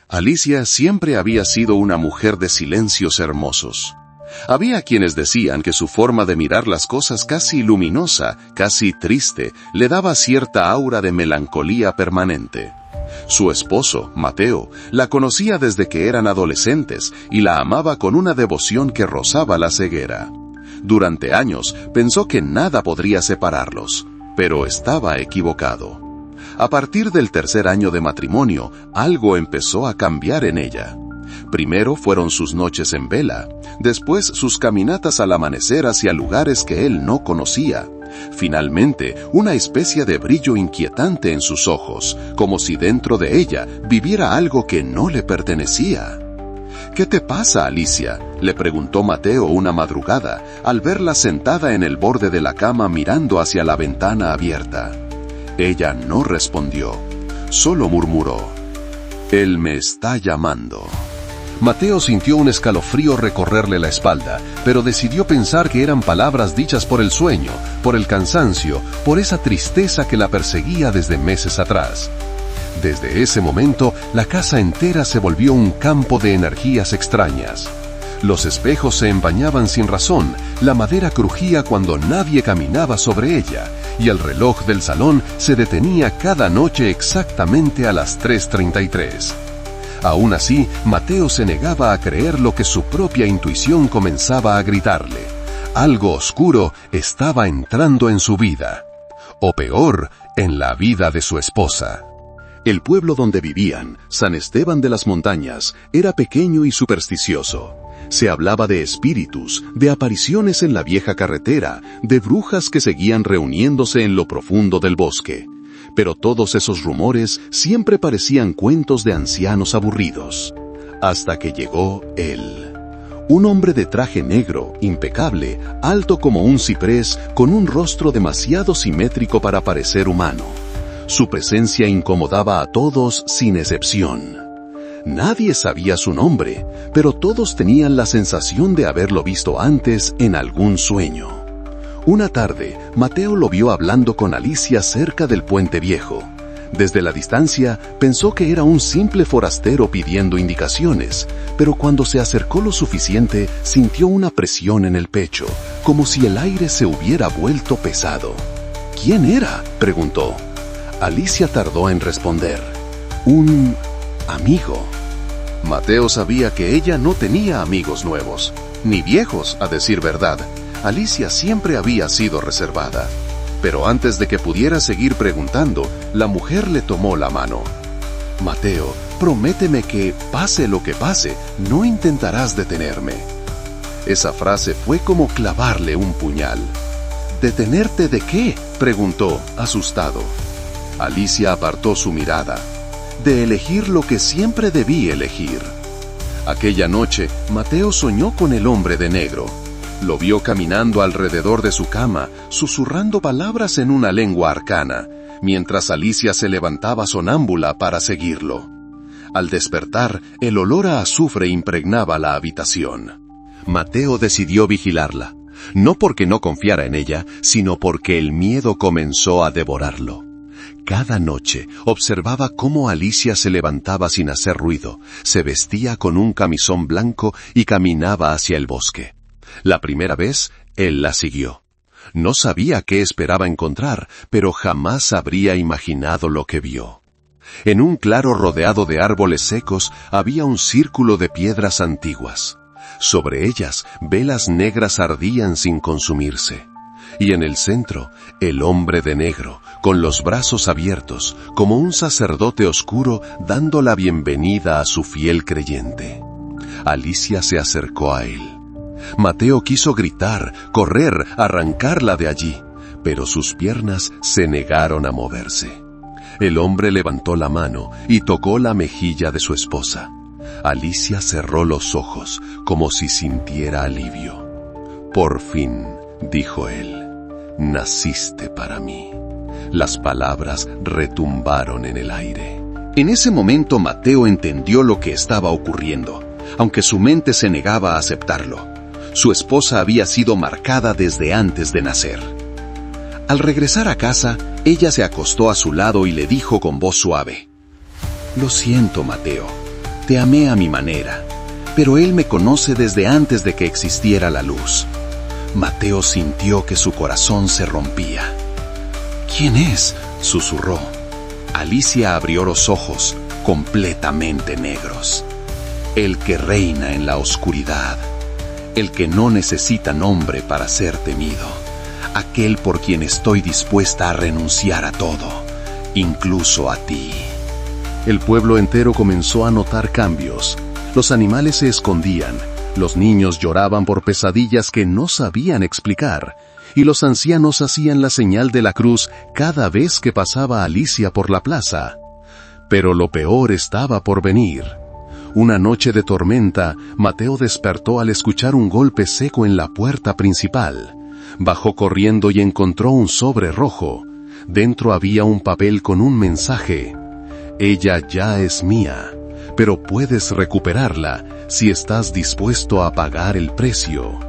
Alicia siempre había sido una mujer de silencios hermosos. Había quienes decían que su forma de mirar las cosas casi luminosa, casi triste, le daba cierta aura de melancolía permanente. Su esposo, Mateo, la conocía desde que eran adolescentes y la amaba con una devoción que rozaba la ceguera. Durante años pensó que nada podría separarlos, pero estaba equivocado. A partir del tercer año de matrimonio, algo empezó a cambiar en ella. Primero fueron sus noches en vela, después sus caminatas al amanecer hacia lugares que él no conocía. Finalmente, una especie de brillo inquietante en sus ojos, como si dentro de ella viviera algo que no le pertenecía. «¿Qué te pasa, Alicia?», le preguntó Mateo una madrugada, al verla sentada en el borde de la cama mirando hacia la ventana abierta. Ella no respondió, solo murmuró: «Él me está llamando». Mateo sintió un escalofrío recorrerle la espalda, pero decidió pensar que eran palabras dichas por el sueño, por el cansancio, por esa tristeza que la perseguía desde meses atrás. Desde ese momento, la casa entera se volvió un campo de energías extrañas. Los espejos se empañaban sin razón, la madera crujía cuando nadie caminaba sobre ella, y el reloj del salón se detenía cada noche exactamente a las 3:33. Aún así, Mateo se negaba a creer lo que su propia intuición comenzaba a gritarle. Algo oscuro estaba entrando en su vida. O peor, en la vida de su esposa. El pueblo donde vivían, San Esteban de las Montañas, era pequeño y supersticioso. Se hablaba de espíritus, de apariciones en la vieja carretera, de brujas que seguían reuniéndose en lo profundo del bosque. Pero todos esos rumores siempre parecían cuentos de ancianos aburridos. Hasta que llegó él. Un hombre de traje negro, impecable, alto como un ciprés, con un rostro demasiado simétrico para parecer humano. Su presencia incomodaba a todos sin excepción. Nadie sabía su nombre, pero todos tenían la sensación de haberlo visto antes en algún sueño. Una tarde, Mateo lo vio hablando con Alicia cerca del puente viejo. Desde la distancia, pensó que era un simple forastero pidiendo indicaciones, pero cuando se acercó lo suficiente, sintió una presión en el pecho, como si el aire se hubiera vuelto pesado. «¿Quién era?», preguntó. Alicia tardó en responder. «Un amigo». Mateo sabía que ella no tenía amigos nuevos, ni viejos, a decir verdad. Alicia siempre había sido reservada. Pero antes de que pudiera seguir preguntando, la mujer le tomó la mano. «Mateo, prométeme que, pase lo que pase, no intentarás detenerme». Esa frase fue como clavarle un puñal. «¿Detenerte de qué?», preguntó, asustado. Alicia apartó su mirada. «De elegir lo que siempre debí elegir». Aquella noche, Mateo soñó con el hombre de negro. Lo vio caminando alrededor de su cama, susurrando palabras en una lengua arcana, mientras Alicia se levantaba sonámbula para seguirlo. Al despertar, el olor a azufre impregnaba la habitación. Mateo decidió vigilarla, no porque no confiara en ella, sino porque el miedo comenzó a devorarlo. Cada noche observaba cómo Alicia se levantaba sin hacer ruido, se vestía con un camisón blanco y caminaba hacia el bosque. La primera vez, él la siguió. No sabía qué esperaba encontrar, pero jamás habría imaginado lo que vio. En un claro rodeado de árboles secos había un círculo de piedras antiguas. Sobre ellas, velas negras ardían sin consumirse. Y en el centro, el hombre de negro, con los brazos abiertos, como un sacerdote oscuro dando la bienvenida a su fiel creyente. Alicia se acercó a él. Mateo quiso gritar, correr, arrancarla de allí, pero sus piernas se negaron a moverse. El hombre levantó la mano y tocó la mejilla de su esposa. Alicia cerró los ojos, como si sintiera alivio. «Por fin», dijo él, «naciste para mí». Las palabras retumbaron en el aire. En ese momento Mateo entendió lo que estaba ocurriendo, aunque su mente se negaba a aceptarlo. Su esposa había sido marcada desde antes de nacer. Al regresar a casa, ella se acostó a su lado y le dijo con voz suave: «Lo siento, Mateo, Te amé a mi manera, pero él me conoce desde antes de que existiera la luz. Mateo sintió que su corazón se rompía. ¿Quién es?, susurró. Alicia abrió los ojos, completamente negros. El que reina en la oscuridad. El que no necesita nombre para ser temido. Aquel por quien estoy dispuesta a renunciar a todo, incluso a ti. El pueblo entero comenzó a notar cambios. Los animales se escondían, los niños lloraban por pesadillas que no sabían explicar, y los ancianos hacían la señal de la cruz cada vez que pasaba Alicia por la plaza. Pero lo peor estaba por venir. Una noche de tormenta, Mateo despertó al escuchar un golpe seco en la puerta principal. Bajó corriendo y encontró un sobre rojo. Dentro había un papel con un mensaje. Ella ya es mía, pero puedes recuperarla si estás dispuesto a pagar el precio.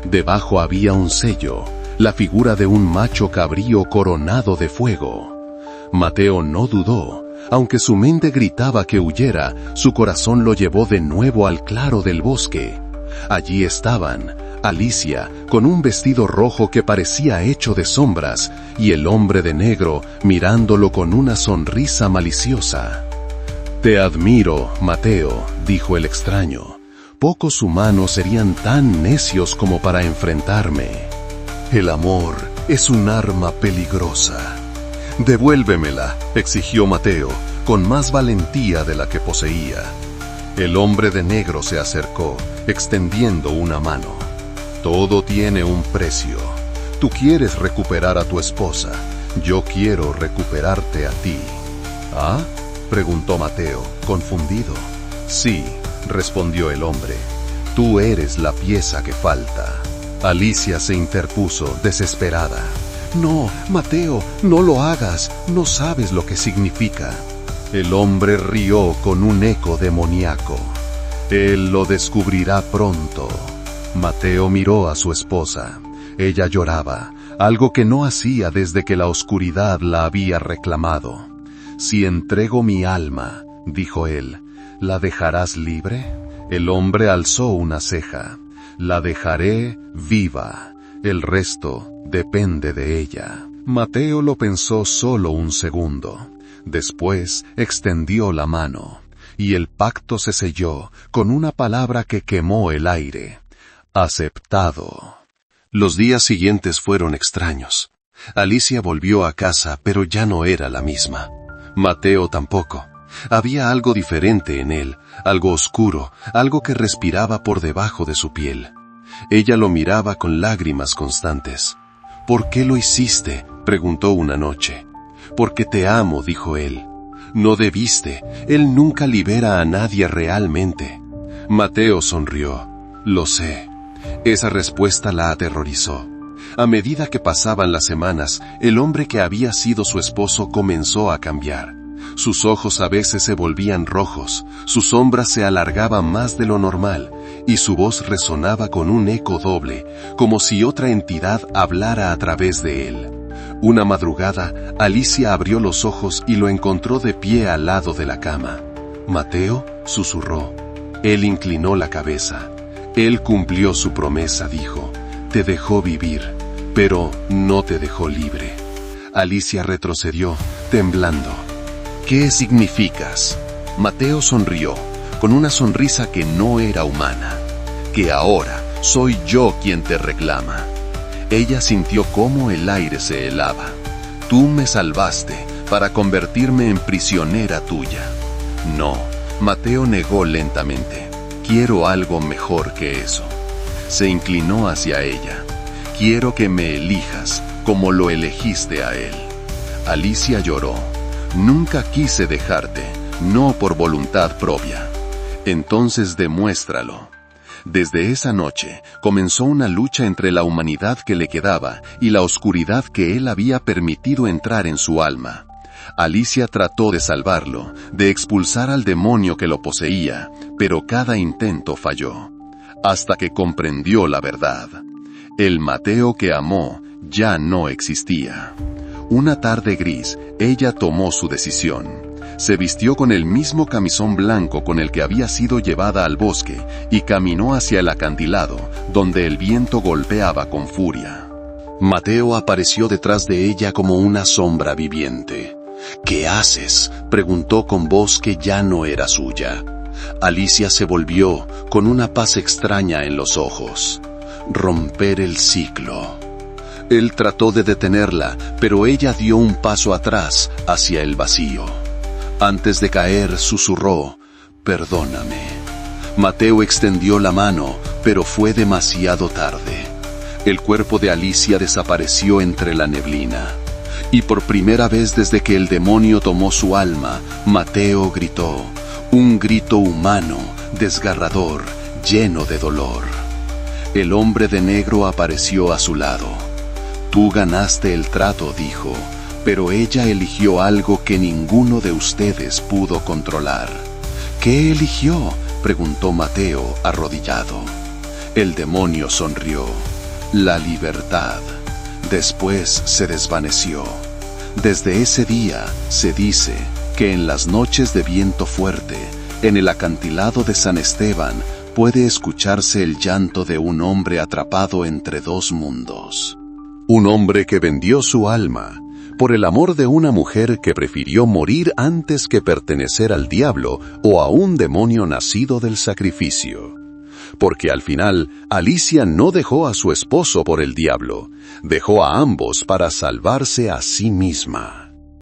Debajo había un sello, la figura de un macho cabrío coronado de fuego. Mateo no dudó. Aunque su mente gritaba que huyera, su corazón lo llevó de nuevo al claro del bosque. Allí estaban, Alicia, con un vestido rojo que parecía hecho de sombras, y el hombre de negro mirándolo con una sonrisa maliciosa. «Te admiro, Mateo», dijo el extraño. «Pocos humanos serían tan necios como para enfrentarme. El amor es un arma peligrosa». «Devuélvemela», exigió Mateo, con más valentía de la que poseía. El hombre de negro se acercó, extendiendo una mano. «Todo tiene un precio. Tú quieres recuperar a tu esposa. Yo quiero recuperarte a ti». «¿Ah?», preguntó Mateo, confundido. «Sí», respondió el hombre. «Tú eres la pieza que falta». Alicia se interpuso, desesperada. «No, Mateo, no lo hagas, no sabes lo que significa». El hombre rió con un eco demoníaco. «Él lo descubrirá pronto». Mateo miró a su esposa. Ella lloraba, algo que no hacía desde que la oscuridad la había reclamado. «Si entrego mi alma», dijo él, «¿la dejarás libre?» El hombre alzó una ceja. «La dejaré viva. El resto depende de ella». Mateo lo pensó solo un segundo. Después extendió la mano, y el pacto se selló con una palabra que quemó el aire. «Aceptado». Los días siguientes fueron extraños. Alicia volvió a casa, pero ya no era la misma. Mateo tampoco. Había algo diferente en él, algo oscuro, algo que respiraba por debajo de su piel. Ella lo miraba con lágrimas constantes. «¿Por qué lo hiciste?», preguntó una noche. «Porque te amo», dijo él. «No debiste. Él nunca libera a nadie realmente». Mateo sonrió. «Lo sé». Esa respuesta la aterrorizó. A medida que pasaban las semanas, el hombre que había sido su esposo comenzó a cambiar. Sus ojos a veces se volvían rojos, sus sombras se alargaban más de lo normal, y su voz resonaba con un eco doble, como si otra entidad hablara a través de él. Una madrugada, Alicia abrió los ojos y lo encontró de pie al lado de la cama. «¿Mateo?», susurró. Él inclinó la cabeza. «Él cumplió su promesa», dijo. «Te dejó vivir, pero no te dejó libre». Alicia retrocedió, temblando. «¿Qué significas?». Mateo sonrió, con una sonrisa que no era humana. «Que ahora soy yo quien te reclama». Ella sintió cómo el aire se helaba. «Tú me salvaste para convertirme en prisionera tuya». «No», Mateo negó lentamente. «Quiero algo mejor que eso». Se inclinó hacia ella. «Quiero que me elijas como lo elegiste a él». Alicia lloró. «Nunca quise dejarte, no por voluntad propia». «Entonces demuéstralo». Desde esa noche comenzó una lucha entre la humanidad que le quedaba y la oscuridad que él había permitido entrar en su alma. Alicia trató de salvarlo, de expulsar al demonio que lo poseía, pero cada intento falló. Hasta que comprendió la verdad. El Mateo que amó ya no existía. Una tarde gris, ella tomó su decisión. Se vistió con el mismo camisón blanco con el que había sido llevada al bosque y caminó hacia el acantilado, donde el viento golpeaba con furia. Mateo apareció detrás de ella como una sombra viviente. «¿Qué haces?», preguntó con voz que ya no era suya. Alicia se volvió con una paz extraña en los ojos. «Romper el ciclo». Él trató de detenerla, pero ella dio un paso atrás hacia el vacío. Antes de caer, susurró: «Perdóname». Mateo extendió la mano, pero fue demasiado tarde. El cuerpo de Alicia desapareció entre la neblina. Y por primera vez desde que el demonio tomó su alma, Mateo gritó, un grito humano, desgarrador, lleno de dolor. El hombre de negro apareció a su lado. «Tú ganaste el trato», dijo, «pero ella eligió algo que ninguno de ustedes pudo controlar». «¿Qué eligió?», preguntó Mateo, arrodillado. El demonio sonrió. «La libertad». Después se desvaneció. Desde ese día se dice que en las noches de viento fuerte, en el acantilado de San Esteban, puede escucharse el llanto de un hombre atrapado entre dos mundos. Un hombre que vendió su alma por el amor de una mujer que prefirió morir antes que pertenecer al diablo o a un demonio nacido del sacrificio. Porque al final, Alicia no dejó a su esposo por el diablo, dejó a ambos para salvarse a sí misma.